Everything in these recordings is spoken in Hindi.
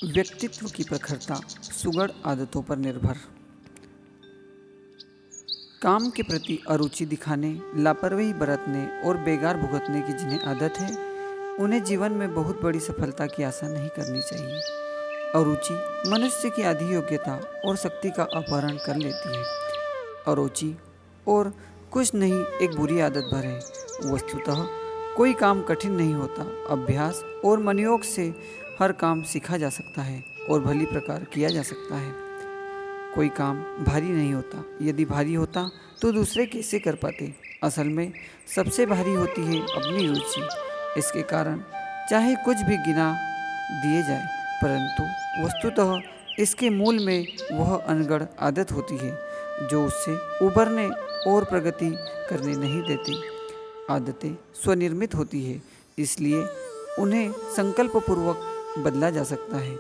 व्यक्तित्व की प्रखरता सुगढ़ आदतों पर निर्भर। काम के प्रति अरुचि दिखाने, लापरवाही बरतने और बेगार भुगतने की जिन्हें आदत है, उन्हें जीवन में बहुत बड़ी सफलता की आशा नहीं करनी चाहिए। अरुचि मनुष्य की आधी योग्यता और शक्ति का अपहरण कर लेती है। अरुचि और कुछ नहीं एक बुरी आदत भर है। वस्तुतः कोई काम कठिन नहीं होता। अभ्यास और मनयोग से हर काम सीखा जा सकता है और भली प्रकार किया जा सकता है। कोई काम भारी नहीं होता। यदि भारी होता तो दूसरे कैसे कर पाते। असल में सबसे भारी होती है अपनी रुचि। इसके कारण चाहे कुछ भी गिना दिए जाए, परंतु वस्तुतः इसके मूल में वह अनगढ़ आदत होती है जो उससे उभरने और प्रगति करने नहीं देती। आदतें स्वनिर्मित होती है, इसलिए उन्हें संकल्पपूर्वक बदला जा सकता है।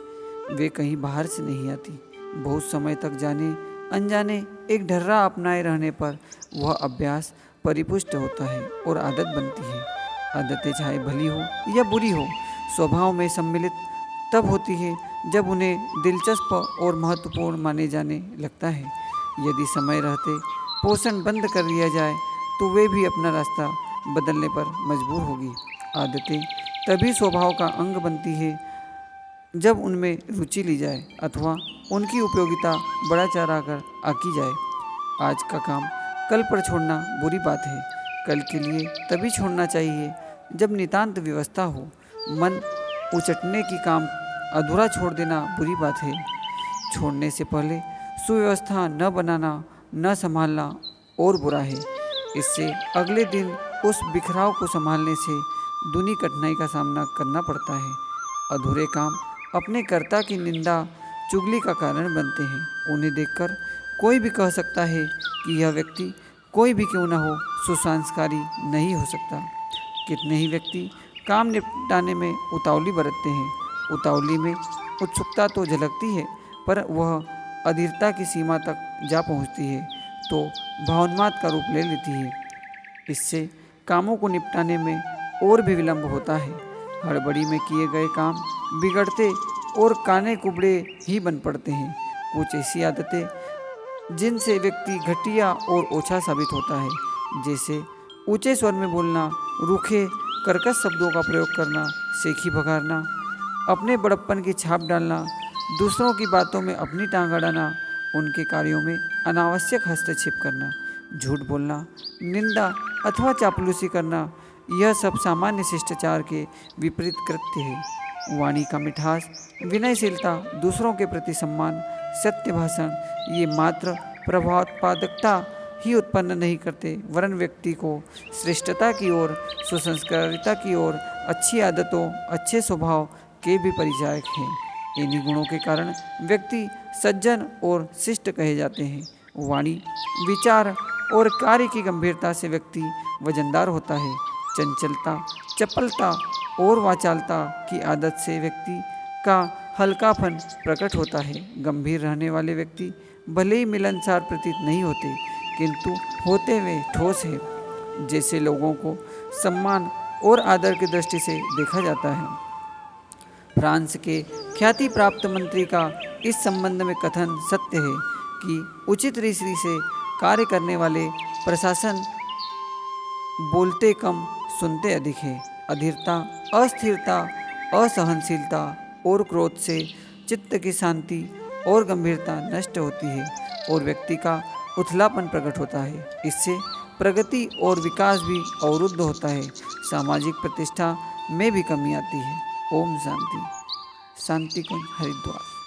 वे कहीं बाहर से नहीं आती। बहुत समय तक जाने अनजाने एक ढर्रा अपनाए रहने पर वह अभ्यास परिपुष्ट होता है और आदत बनती है। आदतें चाहे भली हो या बुरी हो, स्वभाव में सम्मिलित तब होती है जब उन्हें दिलचस्प और महत्वपूर्ण माने जाने लगता है। यदि समय रहते पोषण बंद कर दिया जाए तो वे भी अपना रास्ता बदलने पर मजबूर होगी। आदतें तभी स्वभाव का अंग बनती है जब उनमें रुचि ली जाए अथवा उनकी उपयोगिता बढ़ा चढ़ा कर आकी जाए। आज का काम कल पर छोड़ना बुरी बात है। कल के लिए तभी छोड़ना चाहिए जब नितांत व्यवस्था हो। मन उचटने की काम अधूरा छोड़ देना बुरी बात है। छोड़ने से पहले सुव्यवस्था न बनाना, न संभालना और बुरा है। इससे अगले दिन उस बिखराव को संभालने से दूनी कठिनाई का सामना करना पड़ता है। अधूरे काम अपने कर्ता की निंदा, चुगली का कारण बनते हैं। उन्हें देखकर कोई भी कह सकता है कि यह व्यक्ति कोई भी क्यों न हो सुसंस्कारी नहीं हो सकता। कितने ही व्यक्ति काम निपटाने में उतावली बरतते हैं। उतावली में उत्सुकता तो झलकती है, पर वह अधीरता की सीमा तक जा पहुंचती है तो भावोन्माद का रूप ले लेती है। इससे कामों को निपटाने में और भी विलंब होता है। हड़बड़ी में किए गए काम बिगड़ते और काने कुबड़े ही बन पड़ते हैं। कुछ ऐसी आदतें जिनसे व्यक्ति घटिया और ओछा साबित होता है, जैसे ऊंचे स्वर में बोलना, रूखे कर्कश शब्दों का प्रयोग करना, सेखी भगाना, अपने बड़प्पन की छाप डालना, दूसरों की बातों में अपनी टांग अड़ाना, उनके कार्यों में अनावश्यक हस्तक्षेप करना, झूठ बोलना, निंदा अथवा चापलूसी करना, यह सब सामान्य शिष्टाचार के विपरीत कृत्य है। वाणी का मिठास, विनयशीलता, दूसरों के प्रति सम्मान, सत्य भाषण ये मात्र प्रभावोत्पादकता ही उत्पन्न नहीं करते, वरन व्यक्ति को श्रेष्ठता की ओर, सुसंस्कारिता की ओर, अच्छी आदतों, अच्छे स्वभाव के भी परिचायक हैं। इन्हीं गुणों के कारण व्यक्ति सज्जन और शिष्ट कहे जाते हैं। वाणी, विचार और कार्य की गंभीरता से व्यक्ति वजनदार होता है। चंचलता, चपलता और वाचालता की आदत से व्यक्ति का हल्कापन प्रकट होता है। गंभीर रहने वाले व्यक्ति भले ही मिलनसार प्रतीत नहीं होते, किंतु होते वे ठोस है। जैसे लोगों को सम्मान और आदर की दृष्टि से देखा जाता है। फ्रांस के ख्याति प्राप्त मंत्री का इस संबंध में कथन सत्य है कि उचित रीति से कार्य करने वाले प्रशासन बोलते कम सुनते अधिक है। अधीरता, अस्थिरता, असहनशीलता और क्रोध से चित्त की शांति और गंभीरता नष्ट होती है और व्यक्ति का उथलापन प्रकट होता है। इससे प्रगति और विकास भी अवरुद्ध होता है। सामाजिक प्रतिष्ठा में भी कमी आती है। ओम शांति। शांति कुंज, हरिद्वार।